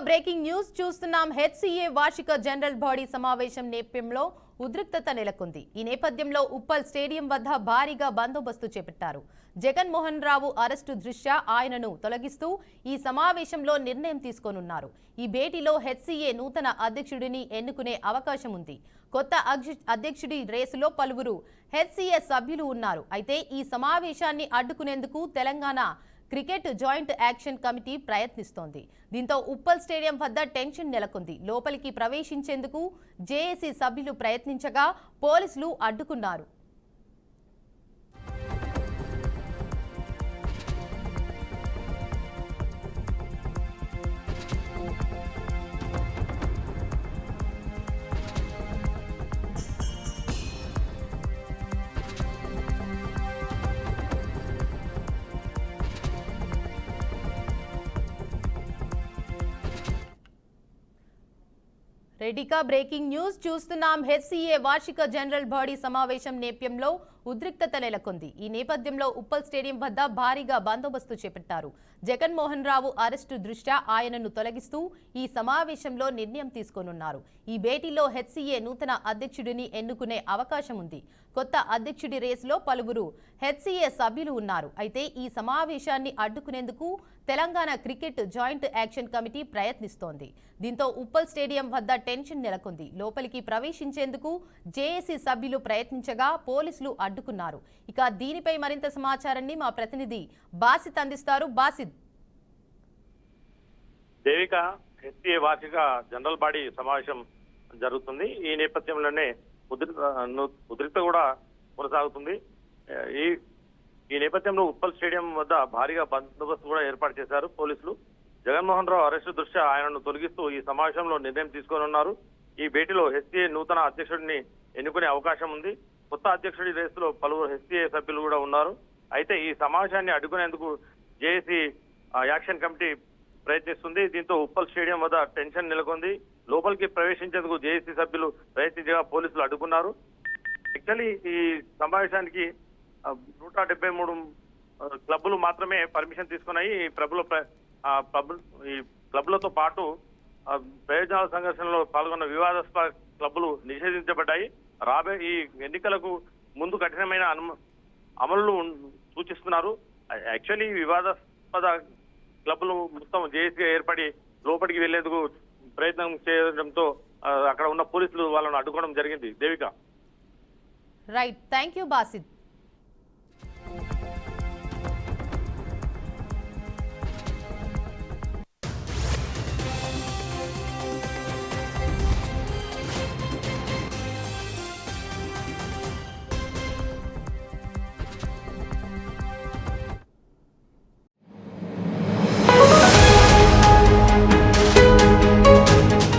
Breaking news చూస్తున్నాం. HCA వార్షిక general body సమావేశం నేపథ్యంలో ఉద్రిక్తత నెలకొంది. ఈ నేపథ్యంలో ఉప్పల్ స్టేడియం వద్ద భారీగా బందోబస్తు చేపట్టారు. జగన్మోహన్ రావు అరెస్టు దృష్ట్యా ఆయనను తొలగిస్తూ ఈ సమావేశంలో నిర్ణయం తీసుకోనున్నారు. ఈ భేటీలో హెచ్సిఏ నూతన అధ్యక్షుడిని ఎన్నుకునే అవకాశం ఉంది. కొత్త అధ్యక్షుడి రేసులో పలువురు హెచ్సిఏ సభ్యులు ఉన్నారు. అయితే ఈ సమావేశాన్ని అడ్డుకునేందుకు Telangana cricket joint action committee ప్రయత్నిస్తోంది. దీంతో ఉప్పల్ స్టేడియం వద్ద టెన్షన్ నెలకొంది. లోపలికి ప్రవేశించేందుకు జేఏసీ సభ్యులు ప్రయత్నించగా పోలీసులు అడ్డుకున్నారు. రెడీగా బ్రేకింగ్ న్యూస్ చూస్తున్నాం. హెచ్సిఏ వార్షిక జనరల్ బాడీ సమావేశం నేపథ్యంలో ఉద్రిక్తత నెలకొంది. ఈ నేపథ్యంలో ఉప్పల్ స్టేడియం వద్ద భారీగా బందోబస్తు చేపట్టారు. జగన్మోహన్ రావు అరెస్టు దృష్ట్యా ఆయనను తొలగిస్తూ ఈ సమావేశంలో నిర్ణయం తీసుకోనున్నారు. ఈ భేటీలో హెచ్సిఏ నూతన అధ్యక్షుడిని ఎన్నుకునే అవకాశం ఉంది. కొత్త అధ్యక్షుడి రేసులో పలువురు హెచ్సిఏ సభ్యులు ఉన్నారు. అయితే ఈ సమావేశాన్ని అడ్డుకునేందుకు Telangana cricket joint action committee ప్రయత్నిస్తోంది. దీంతో ఉప్పల్ స్టేడియం వద్ద టెన్షన్ నెలకొంది. లోపలికి ప్రవేశించేందుకు జేఏసీ సభ్యులు ప్రయత్నించగా పోలీసులు అడ్డుకున్నారు. ఇక దీనిపై మరింత సమాచారాన్ని మా ప్రతినిధి బాసిత్ అందిస్తారు. బాసిత్. దేవిక, హెచ్సిఏ వార్షిక జనరల్ బాడీ సమావేశం జరుగుతుంది. ఈ నేపథ్యంలోనే ఉద్రిక్త కూడా కొనసాగుతుంది. ఈ నేపథ్యంలో ఉప్పల్ స్టేడియం వద్ద భారీగా బందోబస్తు కూడా ఏర్పాటు చేశారు పోలీసులు. జగన్మోహన్ రావు అరెస్టు దృష్ట్యా ఆయనను తొలగిస్తూ ఈ సమావేశంలో నిర్ణయం తీసుకోనున్నారు. ఈ భేటీలో హెచ్సిఏ నూతన అధ్యక్షుడిని ఎన్నుకునే అవకాశం ఉంది. కొత్త అధ్యక్షుడి రేసులో పలువురు హెచ్సిఏ సభ్యులు కూడా ఉన్నారు. అయితే ఈ సమావేశాన్ని అడ్డుకునేందుకు జేఏసీ యాక్షన్ కమిటీ ప్రయత్నిస్తుంది. దీంతో ఉప్పల్ స్టేడియం వద్ద టెన్షన్ నెలకొంది. లోపలికి ప్రవేశించేందుకు జేఏసీ సభ్యులు ప్రయత్నించగా పోలీసులు అడ్డుకున్నారు. యాక్చువల్లీ ఈ సమావేశానికి 173 క్లబ్లు మాత్రమే పర్మిషన్ తీసుకున్నాయి. ఈ క్లబ్లతో పాటు ప్రయోజనాల సంఘర్షణలో పాల్గొన్న వివాదాస్పద క్లబ్లు నిషేధించబడ్డాయి. రాబోయే ఈ ఎన్నికలకు ముందు కఠినమైన అమలులు సూచిస్తున్నారు. యాక్చువల్లీ వివాదాస్పద క్లబ్లు మొత్తం జేఏసీగా ఏర్పడి లోపలికి వెళ్లేందుకు ప్రయత్నం చేయడంతో అక్కడ ఉన్న పోలీసులు వాళ్ళను అడ్డుకోవడం జరిగింది. Devika. Right, thank you Basit.